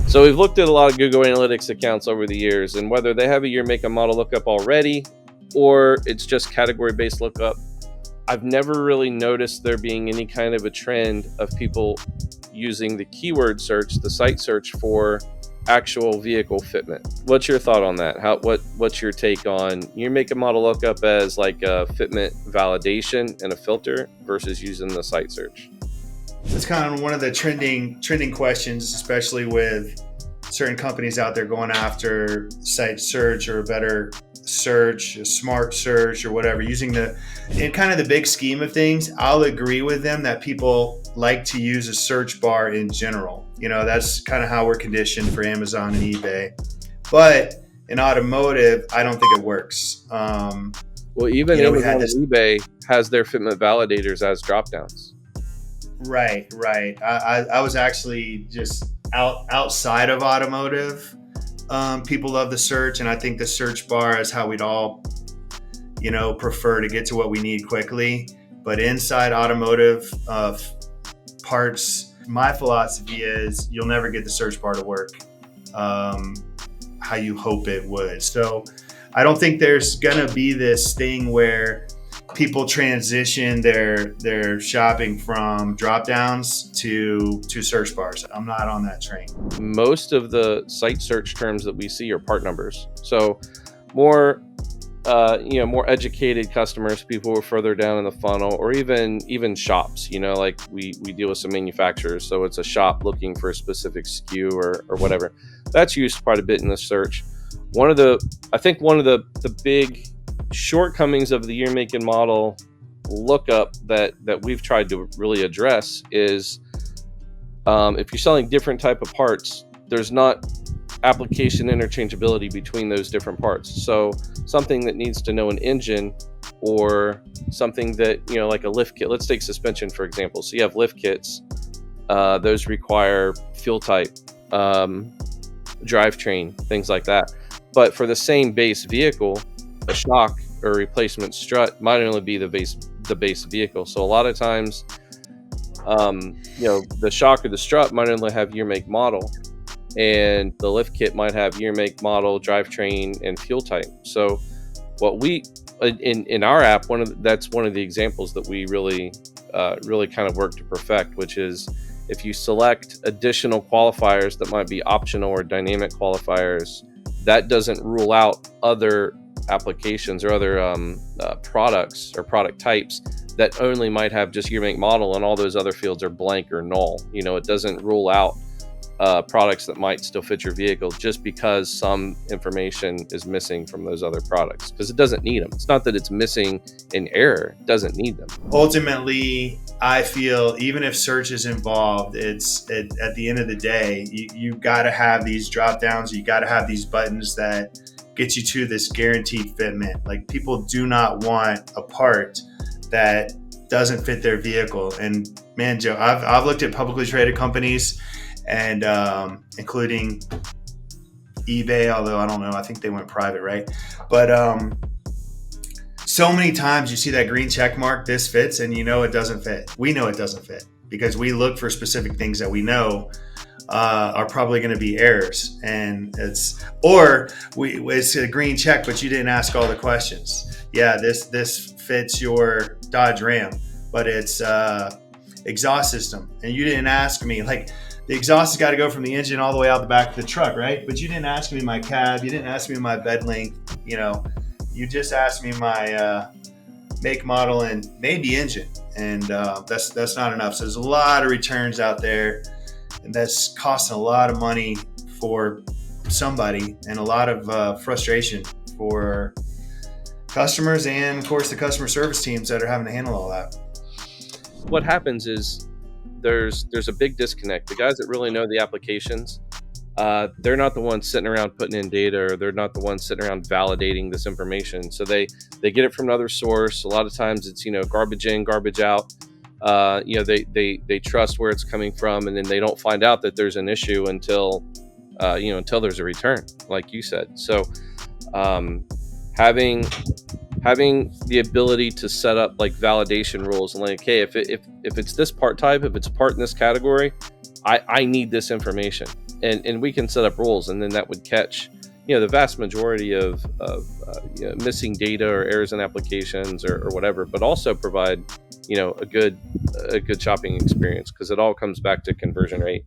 So we've looked at a lot of Google Analytics accounts over the years, and whether they have a year, make, and model lookup already, or it's just category-based lookup, I've never really noticed there being any kind of a trend of people using the keyword search, the site search, for actual vehicle fitment. What's your thought on that? What's your take on year, make, and model lookup as like a fitment validation and a filter versus using the site search? It's kind of one of the trending questions, especially with certain companies out there going after site search or a better search, a smart search or whatever, using in kind of the big scheme of things. I'll agree with them that people like to use a search bar in general. That's kind of how we're conditioned for Amazon and eBay. But in automotive, I don't think it works. Well, even Amazon and eBay has their fitment validators as dropdowns. Right. I was actually just outside of automotive. People love the search, and I think the search bar is how we'd all, prefer to get to what we need quickly. But inside automotive parts, my philosophy is you'll never get the search bar to work how you hope it would. So I don't think there's gonna be this thing where people transition their shopping from drop downs to search bars. I'm not on that train. Most of the site search terms that we see are part numbers. So more educated customers, people who are further down in the funnel, or even shops, like we deal with some manufacturers. So it's a shop looking for a specific SKU or whatever. That's used quite a bit in the search. One of the big shortcomings of the year, make, and model lookup that we've tried to really address is if you're selling different type of parts, there's not application interchangeability between those different parts. So something that needs to know an engine, or something that, like a lift kit. Let's take suspension, for example. So you have lift kits. Those require fuel type, drivetrain, things like that. But for the same base vehicle, a shock or replacement strut might only be the base vehicle. So a lot of times, the shock or the strut might only have year, make, model, and the lift kit might have year, make, model, drivetrain, and fuel type. So what we in our app, that's one of the examples that we really kind of work to perfect, which is if you select additional qualifiers that might be optional or dynamic qualifiers, that doesn't rule out other applications or other products or product types that only might have just year, make, model, and all those other fields are blank or null. It doesn't rule out products that might still fit your vehicle just because some information is missing from those other products, because it doesn't need them. It's not that it's missing in error, it doesn't need them. Ultimately, I feel even if search is involved, at the end of the day, you got to have these drop downs. You got to have these buttons that get you to this guaranteed fitment. Like, people do not want a part that doesn't fit their vehicle. And man, Joe, I've looked at publicly traded companies, and including eBay, although I don't know, I think they went private, right? But so many times you see that green check mark, this fits, and it doesn't fit. We know it doesn't fit because we look for specific things that we know are probably going to be errors, and it's a green check, but you didn't ask all the questions. Yeah, this fits your Dodge Ram, but it's exhaust system, and you didn't ask me, like, the exhaust has got to go from the engine all the way out the back of the truck, right? But you didn't ask me my cab, you didn't ask me my bed length, you just asked me my make, model, and maybe engine, and that's not enough. So there's a lot of returns out there, and that's costing a lot of money for somebody, and a lot of frustration for customers, and of course the customer service teams that are having to handle all that. What happens is there's a big disconnect. The guys that really know the applications, they're not the ones sitting around putting in data, or they're not the ones sitting around validating this information. So they get it from another source. A lot of times it's garbage in, garbage out. They trust where it's coming from, and then they don't find out that there's an issue until there's a return, like you said. So having the ability to set up like validation rules, and like, hey, if it's this part type, if it's a part in this category, I need this information. and we can set up rules, and then that would catch the vast majority of missing data or errors in applications or whatever, but also provide a good shopping experience, because it all comes back to conversion rate.